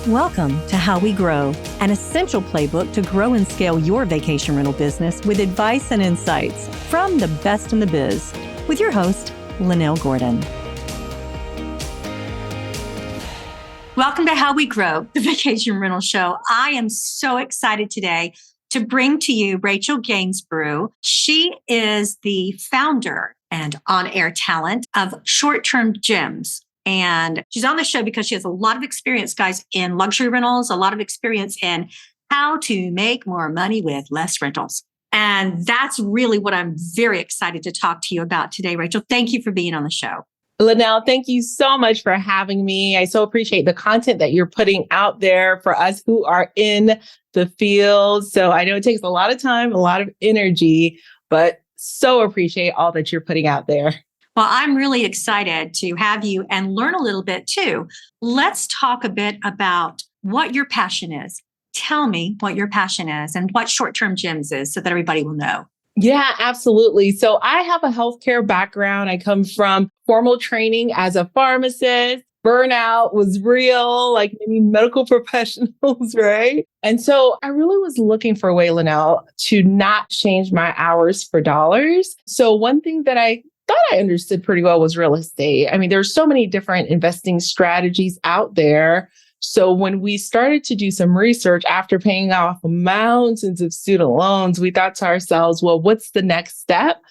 Welcome to How We Grow, an essential playbook to grow and scale your vacation rental business with advice and insights from the best in the biz, with your host, Lynell Gordon. Welcome to How We Grow, the vacation rental show. I am so excited today to bring to you Rachel Gainsbrugh. She is the founder and on-air talent of Short-Term Gyms. And she's on the show because she has a lot of experience, guys, in luxury rentals, a lot of experience in how to make more money with less rentals. And that's really what I'm very excited to talk to you about today, Rachel. Thank you for being on the show. Lynell, thank you so much for having me. I so appreciate the content that you're putting out there for us who are in the field. So I know it takes a lot of time, a lot of energy, but so appreciate all that you're putting out there. Well, I'm really excited to have you and learn a little bit too. Let's talk a bit about what your passion is. Tell me what your passion is and what Short-Term Gyms is so that everybody will know. Yeah, absolutely. So I have a healthcare background. I come from formal training as a pharmacist. Burnout was real, like many medical professionals, right? And so I really was looking for a way, Lynell, to not change my hours for dollars. So one thing that I thought I understood pretty well was real estate. I mean, there's so many different investing strategies out there. So when we started to do some research after paying off mountains of student loans, we thought to ourselves, well, what's the next step?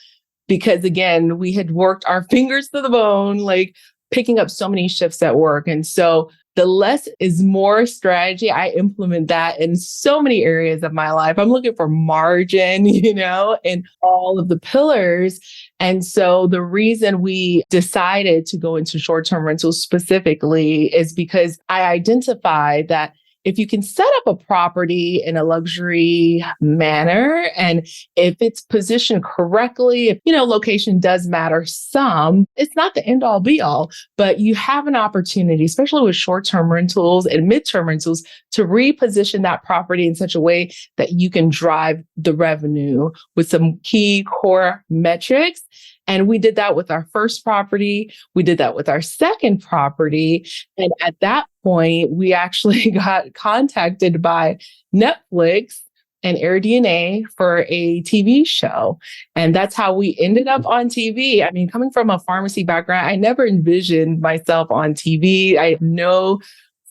Because again, we had worked our fingers to the bone, like picking up so many shifts at work. And so the less is more strategy, I implement that in so many areas of my life. I'm looking for margin, in all of the pillars. And so the reason we decided to go into short-term rentals specifically is because I identified that if you can set up a property in a luxury manner, and if it's positioned correctly, if, location does matter some, it's not the end all be all, but you have an opportunity, especially with short-term rentals and midterm rentals, to reposition that property in such a way that you can drive the revenue with some key core metrics. And we did that with our first property. We did that with our second property. And at that point, we actually got contacted by Netflix and AirDNA for a TV show. And that's how we ended up on TV. I mean, coming from a pharmacy background, I never envisioned myself on TV. I have no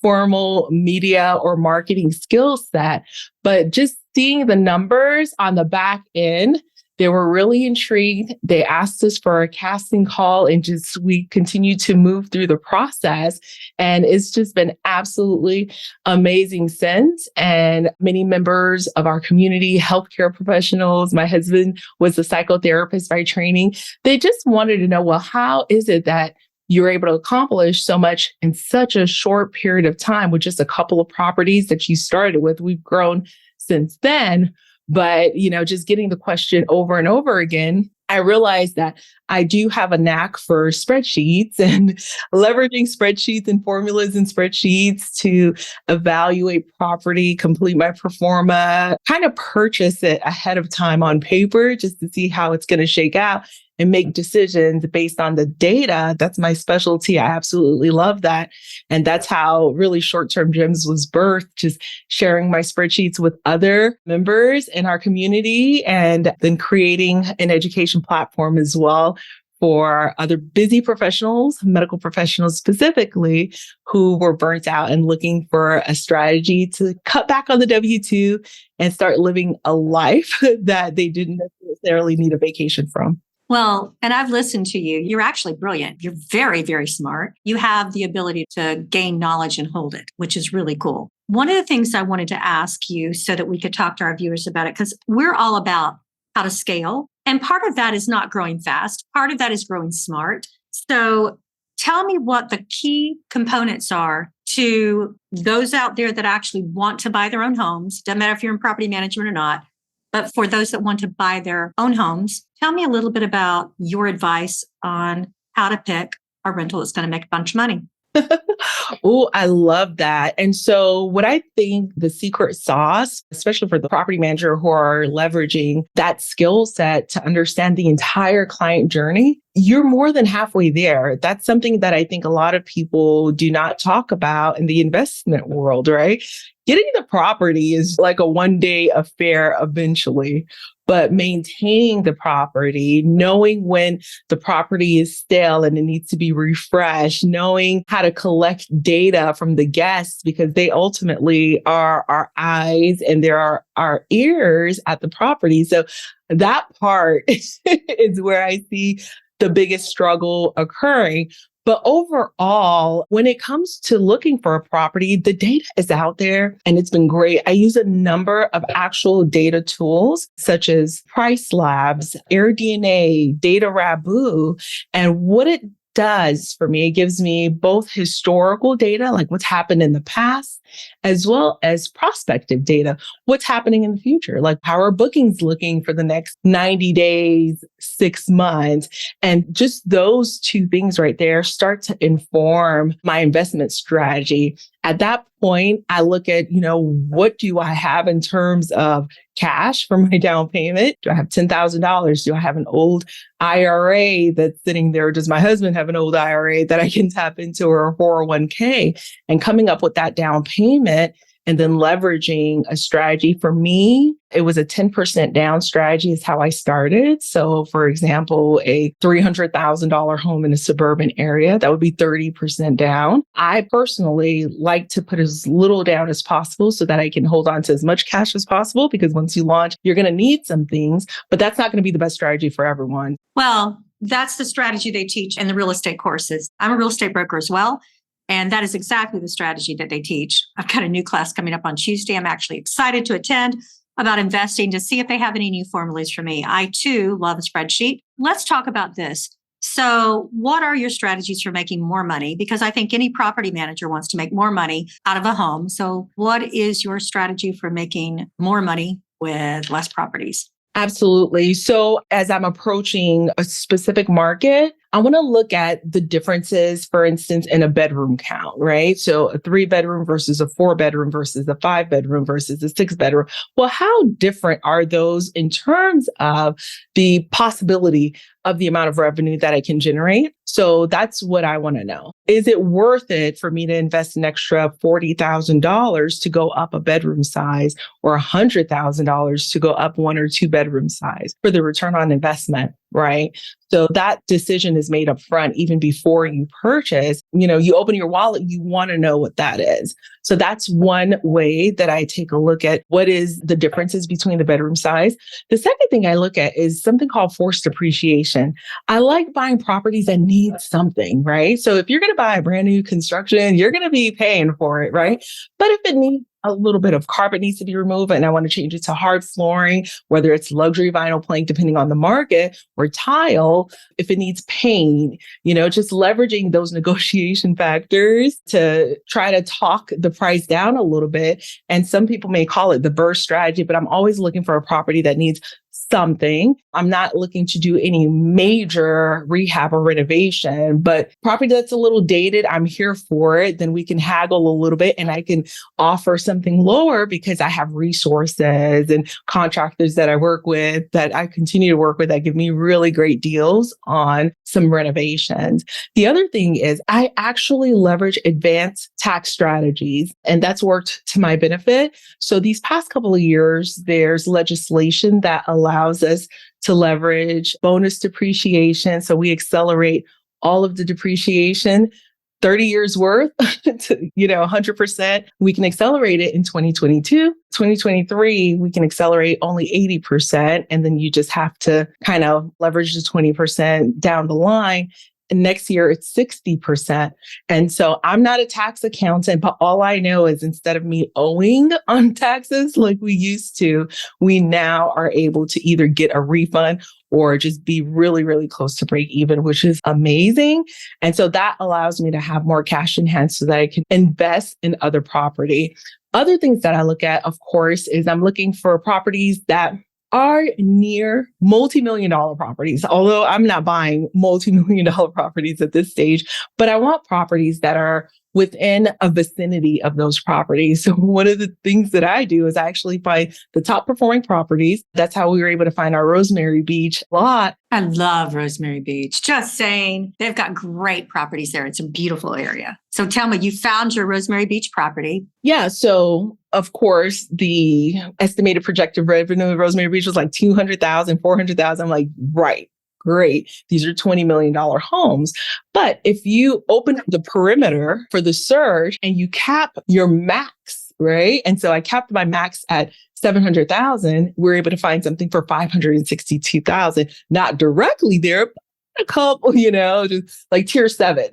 formal media or marketing skill set, but just seeing the numbers on the back end, they were really intrigued. They asked us for a casting call and we continued to move through the process. And it's just been absolutely amazing since. And many members of our community, healthcare professionals, my husband was a psychotherapist by training. They just wanted to know, well, how is it that you're able to accomplish so much in such a short period of time with just a couple of properties that you started with? We've grown since then. But, just getting the question over and over again, I realized that I do have a knack for spreadsheets and leveraging spreadsheets and formulas and spreadsheets to evaluate property, complete my pro forma, kind of purchase it ahead of time on paper just to see how it's going to shake out and make decisions based on the data. That's my specialty. I absolutely love that. And that's how really Short-Term Gyms was birthed, just sharing my spreadsheets with other members in our community and then creating an education platform as well for other busy professionals, medical professionals specifically, who were burnt out and looking for a strategy to cut back on the W-2 and start living a life that they didn't necessarily need a vacation from. Well, and I've listened to you. You're actually brilliant. You're very, very smart. You have the ability to gain knowledge and hold it, which is really cool. One of the things I wanted to ask you so that we could talk to our viewers about it, because we're all about how to scale. And part of that is not growing fast. Part of that is growing smart. So tell me what the key components are to those out there that actually want to buy their own homes. Doesn't matter if you're in property management or not. But for those that want to buy their own homes, tell me a little bit about your advice on how to pick a rental that's going to make a bunch of money. Oh, I love that. And so what I think the secret sauce, especially for the property manager who are leveraging that skill set to understand the entire client journey, you're more than halfway there. That's something that I think a lot of people do not talk about in the investment world, right? Getting the property is like a one-day affair eventually, but maintaining the property, knowing when the property is stale and it needs to be refreshed, knowing how to collect data from the guests because they ultimately are our eyes and there are our ears at the property. So that part is where I see the biggest struggle occurring. But overall, when it comes to looking for a property, the data is out there and it's been great. I use a number of actual data tools such as Price Labs, AirDNA, Data Rabu. And what it does for me, it gives me both historical data, like what's happened in the past, as well as prospective data, what's happening in the future, like how are bookings looking for the next 90 days, 6 months. And just those two things right there start to inform my investment strategy. At that point, I look at, what do I have in terms of cash for my down payment? Do I have $10,000? Do I have an old IRA that's sitting there? Does my husband have an old IRA that I can tap into, or a 401k? And coming up with that down payment and then leveraging a strategy. For me, it was a 10% down strategy is how I started. So for example, a $300,000 home in a suburban area, that would be 30% down. I personally like to put as little down as possible so that I can hold on to as much cash as possible, because once you launch, you're going to need some things, but that's not going to be the best strategy for everyone. Well, that's the strategy they teach in the real estate courses. I'm a real estate broker as well. And that is exactly the strategy that they teach. I've got a new class coming up on Tuesday. I'm actually excited to attend about investing to see if they have any new formulas for me. I too love a spreadsheet. Let's talk about this. So what are your strategies for making more money? Because I think any property manager wants to make more money out of a home. So what is your strategy for making more money with less properties? Absolutely. So as I'm approaching a specific market, I want to look at the differences, for instance, in a bedroom count, right? So a 3-bedroom versus a 4-bedroom versus a 5-bedroom versus a 6-bedroom. Well, how different are those in terms of the possibility of the amount of revenue that I can generate? So that's what I want to know. Is it worth it for me to invest an extra $40,000 to go up a bedroom size, or $100,000 to go up 1 or 2 bedroom size for the return on investment, right? So that decision is made up front, even before you purchase. You open your wallet, you want to know what that is. So that's one way that I take a look at what is the differences between the bedroom size. The second thing I look at is something called forced appreciation. I like buying properties that need something, right? So if you're going to buy a brand new construction, you're going to be paying for it, right? But if it needs a little bit of carpet needs to be removed and I want to change it to hard flooring, whether it's luxury vinyl plank, depending on the market, or tile, if it needs paint, just leveraging those negotiation factors to try to talk the price down a little bit. And some people may call it the burst strategy, but I'm always looking for a property that needs something. I'm not looking to do any major rehab or renovation, but property that's a little dated, I'm here for it. Then we can haggle a little bit and I can offer something lower because I have resources and contractors that I work with, that I continue to work with, that give me really great deals on some renovations. The other thing is I actually leverage advanced tax strategies, and that's worked to my benefit. So these past couple of years, there's legislation that allows us to leverage bonus depreciation. So we accelerate all of the depreciation, 30 years worth to, 100%. We can accelerate it in 2022. 2023, we can accelerate only 80%. And then you just have to kind of leverage the 20% down the line. And next year, it's 60%. And so I'm not a tax accountant, but all I know is instead of me owing on taxes like we used to, we now are able to either get a refund or just be really, really close to break even, which is amazing. And so that allows me to have more cash in hand so that I can invest in other property. Other things that I look at, of course, is I'm looking for properties that are near multi-million-dollar properties, although I'm not buying multi-million-dollar properties at this stage, but I want properties that are within a vicinity of those properties. So one of the things that I do is I actually find the top performing properties. That's how we were able to find our Rosemary Beach lot. I love Rosemary Beach. Just saying, they've got great properties there. It's a beautiful area. So tell me, you found your Rosemary Beach property. Yeah. So of course, the estimated projected revenue of Rosemary Beach was like 200,000, 400,000. I'm like, right. Great. These are $20 million homes. But if you open up the perimeter for the search and you cap your max, right? And so I capped my max at 700,000, we're able to find something for 562,000, not directly there, but a couple, just like tier 7.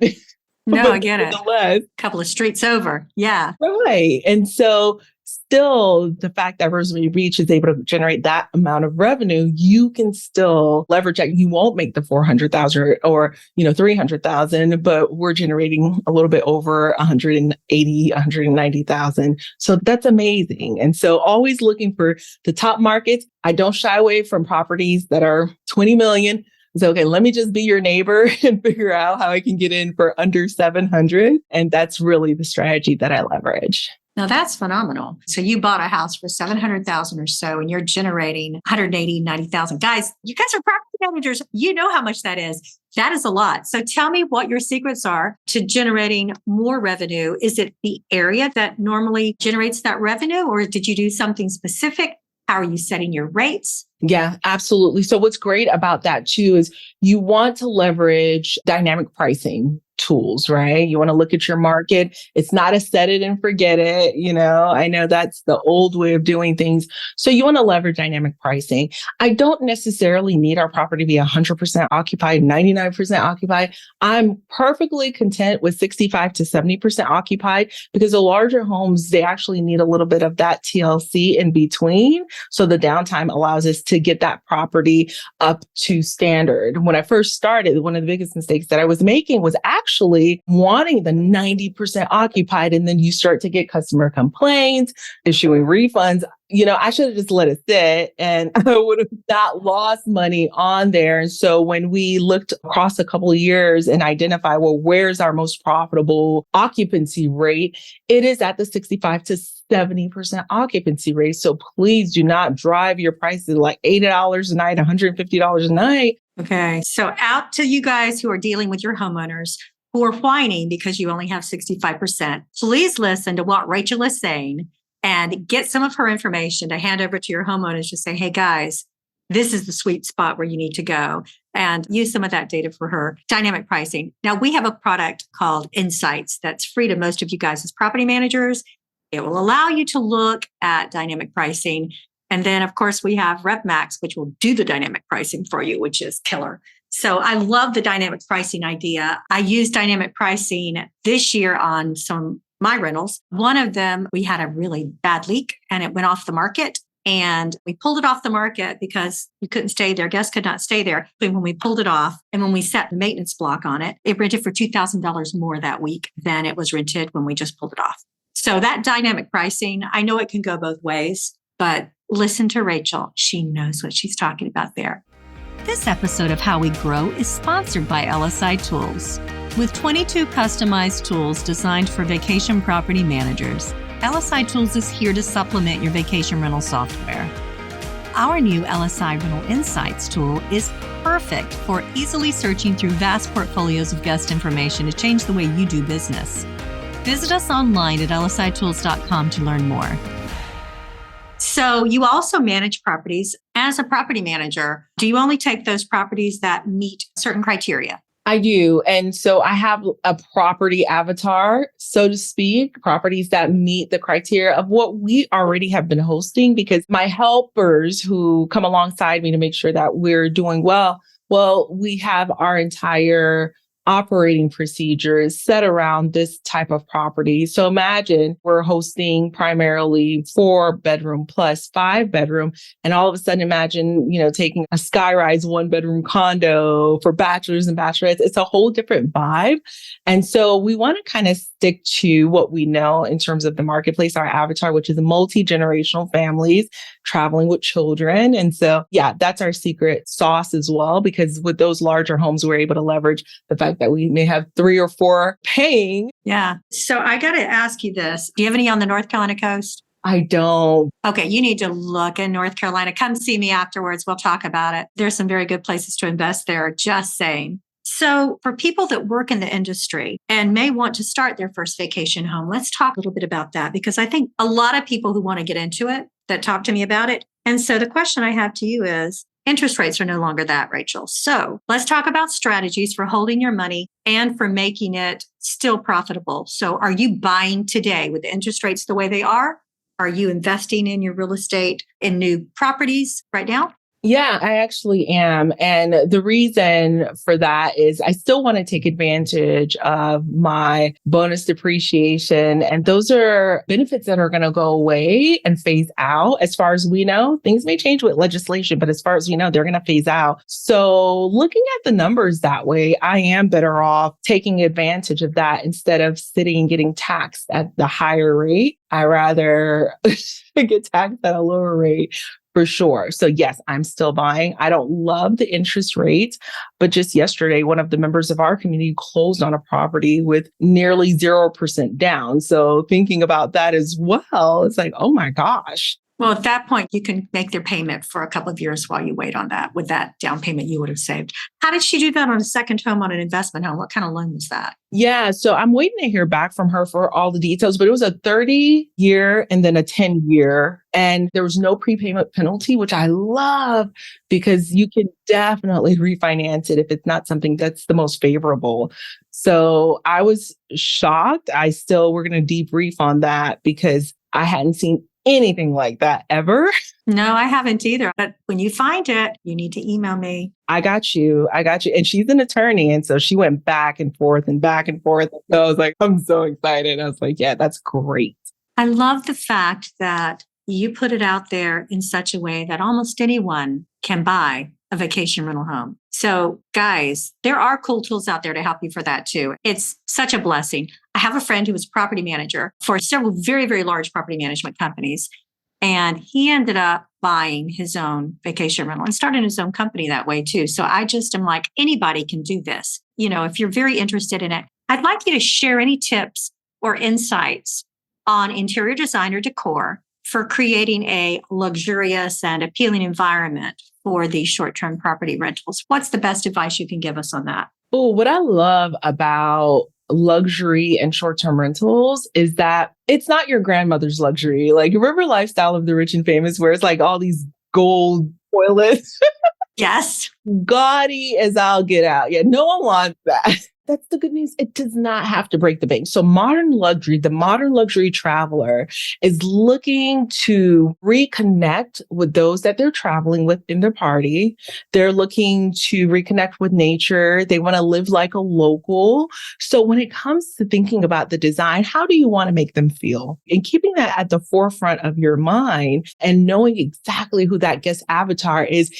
No, I get it. A couple of streets over. Yeah. Right. And so still, the fact that Rosemary Beach is able to generate that amount of revenue, you can still leverage that. You won't make the 400,000 or 300,000, but we're generating a little bit over 180, 190,000. So that's amazing. And so always looking for the top markets. I don't shy away from properties that are 20 million. So, okay, let me just be your neighbor and figure out how I can get in for under 700. And that's really the strategy that I leverage. Now that's phenomenal. So you bought a house for 700,000 or so, and you're generating 180, 90,000. Guys, you guys are property managers. You know how much that is. That is a lot. So tell me what your secrets are to generating more revenue. Is it the area that normally generates that revenue, or did you do something specific? How are you setting your rates? Yeah, absolutely. So what's great about that too is you want to leverage dynamic pricing tools, right? You want to look at your market. It's not a set it and forget it. I know that's the old way of doing things. So you want to leverage dynamic pricing. I don't necessarily need our property to be 100% occupied, 99% occupied. I'm perfectly content with 65 to 70% occupied because the larger homes, they actually need a little bit of that TLC in between. So the downtime allows us to get that property up to standard. When I first started, one of the biggest mistakes that I was making was actually wanting the 90% occupied. And then you start to get customer complaints, issuing refunds. I should have just let it sit and I would have not lost money on there. And so when we looked across a couple of years and identify, well, where's our most profitable occupancy rate? It is at the 65 to 70% occupancy rate. So please do not drive your prices like $80 a night, $150 a night. Okay. So out to you guys who are dealing with your homeowners who are whining because you only have 65%, please listen to what Rachel is saying and get some of her information to hand over to your homeowners to say, hey guys, this is the sweet spot where you need to go, and use some of that data for her. Dynamic pricing. Now we have a product called Insights that's free to most of you guys as property managers. It will allow you to look at dynamic pricing. And then of course we have RevMax, which will do the dynamic pricing for you, which is killer. So I love the dynamic pricing idea. I used dynamic pricing this year on some my rentals. One of them, we had a really bad leak and it went off the market, and we pulled it off the market because you couldn't stay there. Guests could not stay there. But when we pulled it off and when we set the maintenance block on it, it rented for $2,000 more that week than it was rented when we just pulled it off. So that dynamic pricing, I know it can go both ways, but listen to Rachel. She knows what she's talking about there. This episode of How We Grow is sponsored by LSI Tools. With 22 customized tools designed for vacation property managers, LSI Tools is here to supplement your vacation rental software. Our new LSI Rental Insights tool is perfect for easily searching through vast portfolios of guest information to change the way you do business. Visit us online at lsitools.com to learn more. So you also manage properties. As a property manager, do you only take those properties that meet certain criteria? I do. And so I have a property avatar, so to speak, properties that meet the criteria of what we already have been hosting, because my helpers who come alongside me to make sure that we're doing well, we have our entire operating procedures set around this type of property. So imagine we're hosting primarily 4-bedroom plus 5-bedroom. And all of a sudden, imagine, taking a skyrise 1-bedroom condo for bachelors and bachelorettes. It's a whole different vibe. And so we want to kind of stick to what we know in terms of the marketplace, our avatar, which is multi-generational families traveling with children. And so, yeah, that's our secret sauce as well, because with those larger homes, we're able to leverage the fact fact that we may have 3 or 4 paying. Yeah. So I got to ask you this. Do you have any on the North Carolina coast? I don't. Okay, you need to look in North Carolina. Come see me afterwards. We'll talk about it. There's some very good places to invest there, just saying. So for people that work in the industry and may want to start their first vacation home, let's talk a little bit about that, because I think a lot of people who want to get into it that talk to me about it. And so the question I have to you is, interest rates are no longer that, Rachel. So let's talk about strategies for holding your money and for making it still profitable. So are you buying today with the interest rates the way they are? Are you investing in your real estate in new properties right now? Yeah, I actually am. And the reason for that is I still want to take advantage of my bonus depreciation. And those are benefits that are going to go away and phase out. As far as we know, things may change with legislation, but as far as we know, they're going to phase out. So looking at the numbers that way, I am better off taking advantage of that instead of sitting and getting taxed at the higher rate. I rather get taxed at a lower rate. For sure. So yes, I'm still buying. I don't love the interest rates, but just yesterday, one of the members of our community closed on a property with nearly 0% down. So thinking about that as well, it's like, oh my gosh. Well, at that point, you can make their payment for a couple of years while you wait on that with that down payment you would have saved. How did she do that on a second home on an investment home? What kind of loan was that? Yeah, so I'm waiting to hear back from her for all the details, but it was a 30-year and then a 10-year. And there was no prepayment penalty, which I love because you can definitely refinance it if it's not something that's the most favorable. So I was shocked. We're going to debrief on that because I hadn't seen anything like that ever. No, I haven't either. But when you find it, you need to email me. I got you. And she's an attorney. And so she went back and forth and back and forth. So I was like, I'm so excited. I was like, yeah, that's great. I love the fact that you put it out there in such a way that almost anyone can buy a vacation rental home. So guys, there are cool tools out there to help you for that too. It's such a blessing. I have a friend who was property manager for several very, very large property management companies. And he ended up buying his own vacation rental and starting his own company that way too. So I just am like, anybody can do this. You know, if you're very interested in it, I'd like you to share any tips or insights on interior design or decor for creating a luxurious and appealing environment for these short-term property rentals. What's the best advice you can give us on that? Oh, what I love about luxury and short-term rentals is that it's not your grandmother's luxury. Like, remember Lifestyle of the Rich and Famous, where it's like all these gold toilets? Yes. Gaudy as I'll get out. Yeah, no one wants that. That's the good news. It does not have to break the bank. So the modern luxury traveler is looking to reconnect with those that they're traveling with in their party. They're looking to reconnect with nature. They want to live like a local. So when it comes to thinking about the design, how do you want to make them feel? And keeping that at the forefront of your mind and knowing exactly who that guest avatar is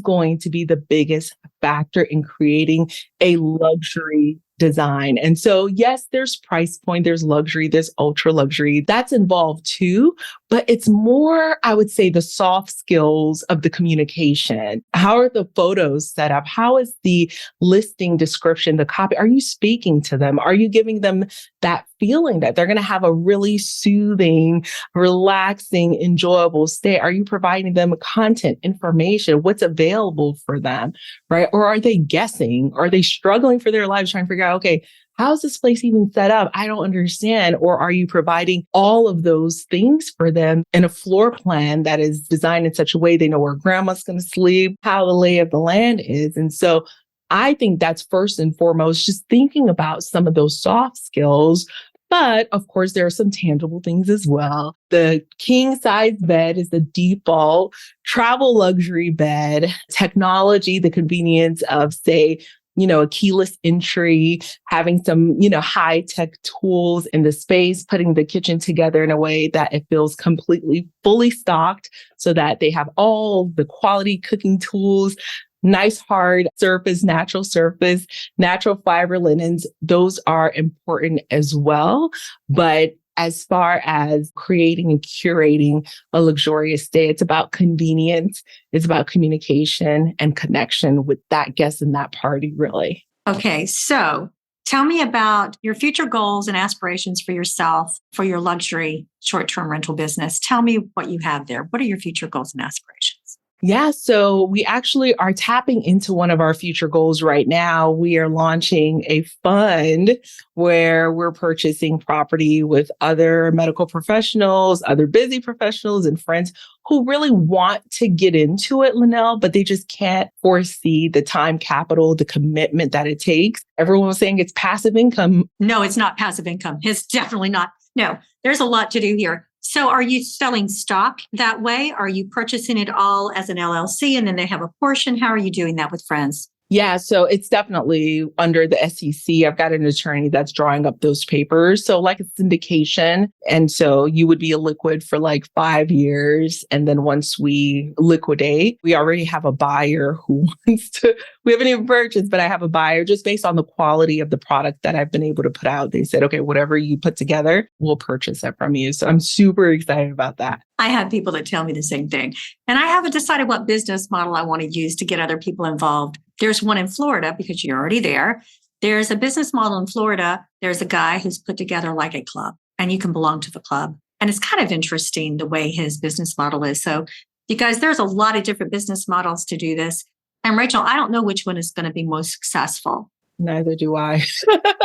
going to be the biggest factor in creating a luxury design. And so, yes, there's price point, there's luxury, there's ultra luxury. That's involved too. But it's more, I would say, the soft skills of the communication. How are the photos set up? How is the listing description, the copy? Are you speaking to them? Are you giving them that feeling that they're going to have a really soothing, relaxing, enjoyable stay? Are you providing them content, information, what's available for them, right? Or are they guessing? Are they struggling for their lives trying to figure out, okay, how's this place even set up? I don't understand. Or are you providing all of those things for them in a floor plan that is designed in such a way they know where grandma's going to sleep, how the lay of the land is? And so I think that's first and foremost, just thinking about some of those soft skills. But of course, there are some tangible things as well. The king size bed is the default travel luxury bed. Technology, the convenience of, say, a keyless entry, having some, high tech tools in the space, putting the kitchen together in a way that it feels completely fully stocked so that they have all the quality cooking tools, nice hard surface, natural fiber linens. Those are important as well. But as far as creating and curating a luxurious stay, it's about convenience. It's about communication and connection with that guest and that party, really. Okay, so tell me about your future goals and aspirations for yourself for your luxury short-term rental business. Tell me what you have there. What are your future goals and aspirations? Yeah, so we actually are tapping into one of our future goals right now. We are launching a fund where we're purchasing property with other medical professionals, other busy professionals, and friends who really want to get into it, Lynell, but they just can't foresee the time capital, the commitment that it takes. Everyone was saying it's passive income. No, it's not passive income. It's definitely not. No, there's a lot to do here. So are you selling stock that way? Are you purchasing it all as an LLC and then they have a portion? How are you doing that with friends? Yeah, so it's definitely under the SEC. I've got an attorney that's drawing up those papers. So like a syndication. And so you would be a liquid for like 5 years. And then once we liquidate, we already have a buyer who wants to, we haven't even purchased, but I have a buyer just based on the quality of the product that I've been able to put out. They said, okay, whatever you put together, we'll purchase it from you. So I'm super excited about that. I have people that tell me the same thing. And I haven't decided what business model I want to use to get other people involved. There's one in Florida because you're already there. There's a business model in Florida. There's a guy who's put together like a club and you can belong to the club. And it's kind of interesting the way his business model is. So you guys, there's a lot of different business models to do this. And Rachel, I don't know which one is going to be most successful. Neither do I.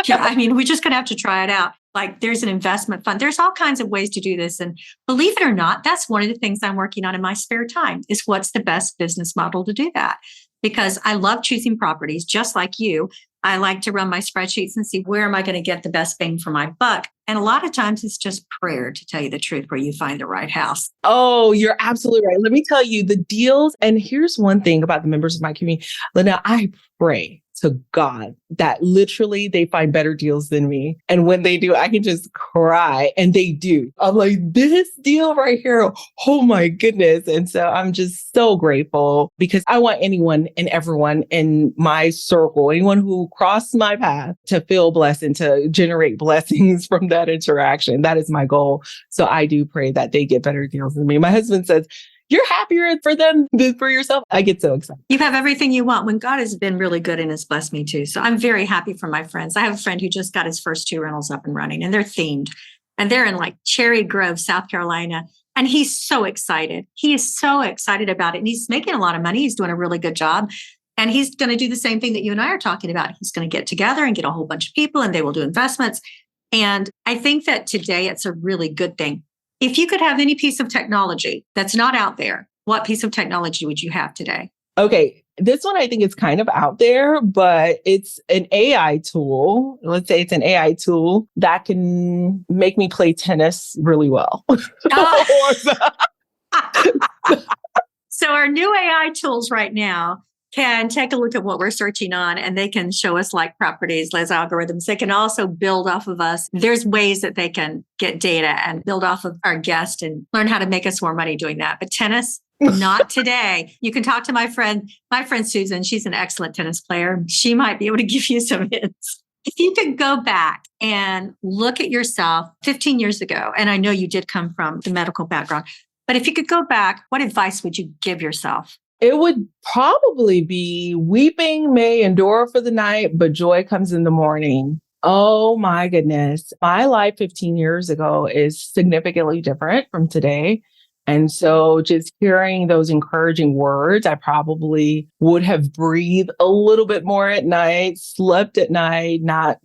Yeah, I mean, we're just going to have to try it out. Like there's an investment fund. There's all kinds of ways to do this. And believe it or not, that's one of the things I'm working on in my spare time is what's the best business model to do that? Because I love choosing properties just like you. I like to run my spreadsheets and see where am I going to get the best bang for my buck. And a lot of times it's just prayer, to tell you the truth, where you find the right house. Oh, you're absolutely right. Let me tell you the deals. And here's one thing about the members of my community. Lynell, I pray to God that literally they find better deals than me. And when they do, I can just cry. And they do. I'm like, this deal right here. Oh my goodness. And so I'm just so grateful because I want anyone and everyone in my circle, anyone who crossed my path to feel blessed and to generate blessings from that interaction. That is my goal. So I do pray that they get better deals than me. My husband says, you're happier for them than for yourself. I get so excited. You have everything you want when God has been really good and has blessed me too. So I'm very happy for my friends. I have a friend who just got his first 2 rentals up and running and they're themed and they're in like Cherry Grove, South Carolina. And he's so excited. He is so excited about it. And he's making a lot of money. He's doing a really good job. And he's going to do the same thing that you and I are talking about. He's going to get together and get a whole bunch of people and they will do investments. And I think that today it's a really good thing. If you could have any piece of technology that's not out there, what piece of technology would you have today? Okay. This one I think is kind of out there, but it's an AI tool. Let's say it's an AI tool that can make me play tennis really well. So our new AI tools right now can take a look at what we're searching on and they can show us like properties, les algorithms. They can also build off of us. There's ways that they can get data and build off of our guest and learn how to make us more money doing that. But tennis, not today. You can talk to my friend Susan. She's an excellent tennis player. She might be able to give you some hints. If you could go back and look at yourself 15 years ago, and I know you did come from the medical background, but if you could go back, what advice would you give yourself? It would probably be weeping may endure for the night, but joy comes in the morning. Oh my goodness. My life 15 years ago is significantly different from today. And so just hearing those encouraging words, I probably would have breathed a little bit more at night, slept at night, not,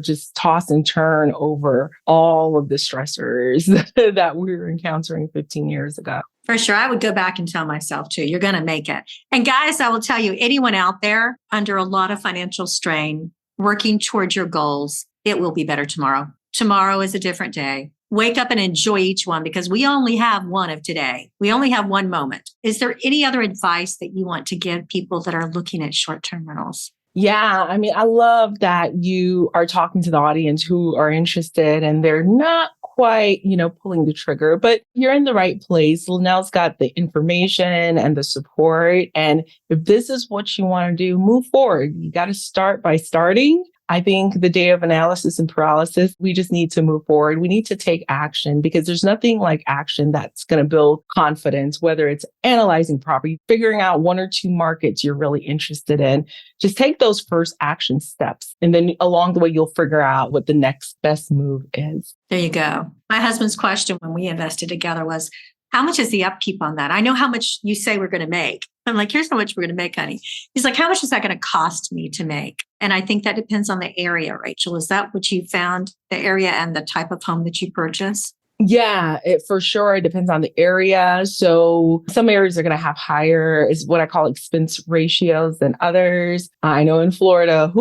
just toss and turn over all of the stressors that we were encountering 15 years ago. For sure. I would go back and tell myself too, you're going to make it. And guys, I will tell you, anyone out there under a lot of financial strain, working towards your goals, it will be better tomorrow. Tomorrow is a different day. Wake up and enjoy each one because we only have one of today. We only have one moment. Is there any other advice that you want to give people that are looking at short-term rentals? Yeah, I mean, I love that you are talking to the audience who are interested and they're not quite, pulling the trigger, but you're in the right place. Lynell's got the information and the support. And if this is what you want to do, move forward. You got to start by starting. I think the day of analysis and paralysis, we just need to move forward. We need to take action because there's nothing like action that's going to build confidence, whether it's analyzing property, figuring out one or two markets you're really interested in. Just take those first action steps. And then along the way, you'll figure out what the next best move is. There you go. My husband's question when we invested together was, how much is the upkeep on that? I know how much you say we're going to make. I'm like, here's how much we're going to make, honey. He's like, how much is that going to cost me to make? And I think that depends on the area, Rachel. Is that what you found, the area and the type of home that you purchase? Yeah, it for sure. It depends on the area. So some areas are going to have higher, is what I call expense ratios than others. I know in Florida,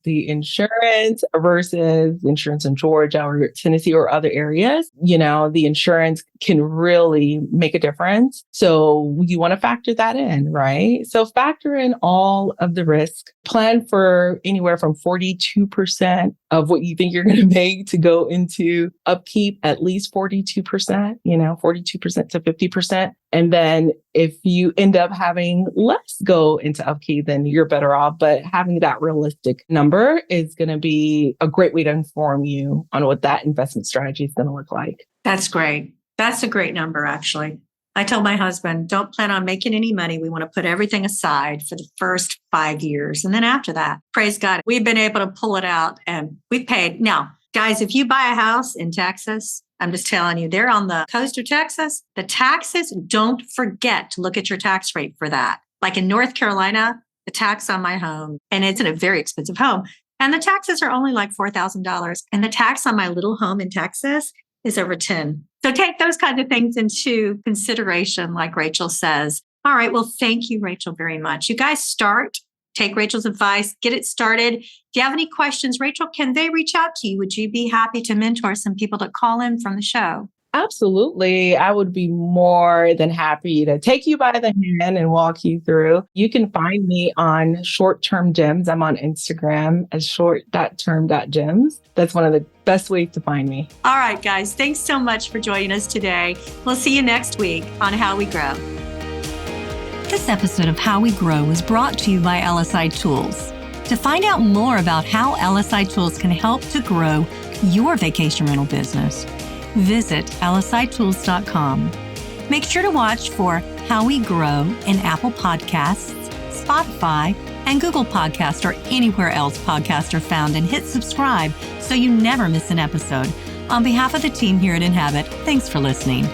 the insurance versus insurance in Georgia or Tennessee or other areas, the insurance can really make a difference. So you want to factor that in, right? So factor in all of the risk, plan for anywhere from 42% of what you think you're going to make to go into upkeep, at least 42%, 42% to 50%. And then if you end up having less go into upkeep, then you're better off. But having that realistic number is going to be a great way to inform you on what that investment strategy is going to look like. That's great. That's a great number, actually. I told my husband, don't plan on making any money. We want to put everything aside for the first 5 years. And then after that, praise God, we've been able to pull it out and we've paid. Now, guys, if you buy a house in Texas, I'm just telling you, they're on the coast of Texas. The taxes, don't forget to look at your tax rate for that. Like in North Carolina, the tax on my home, and it's in a very expensive home, and the taxes are only like $4,000. And the tax on my little home in Texas is over 10. So take those kinds of things into consideration, like Rachel says. All right. Well, thank you, Rachel, very much. You guys take Rachel's advice, get it started. If you have any questions, Rachel, can they reach out to you? Would you be happy to mentor some people to call in from the show? Absolutely. I would be more than happy to take you by the hand and walk you through. You can find me on Short Term Gems. I'm on Instagram as short.term.gems. That's one of the best ways to find me. All right, guys. Thanks so much for joining us today. We'll see you next week on How We Grow. This episode of How We Grow was brought to you by LSI Tools. To find out more about how LSI Tools can help to grow your vacation rental business, visit lsitools.com. Make sure to watch for How We Grow in Apple Podcasts, Spotify, and Google Podcasts, or anywhere else podcasts are found, and hit subscribe so you never miss an episode. On behalf of the team here at Inhabit, thanks for listening.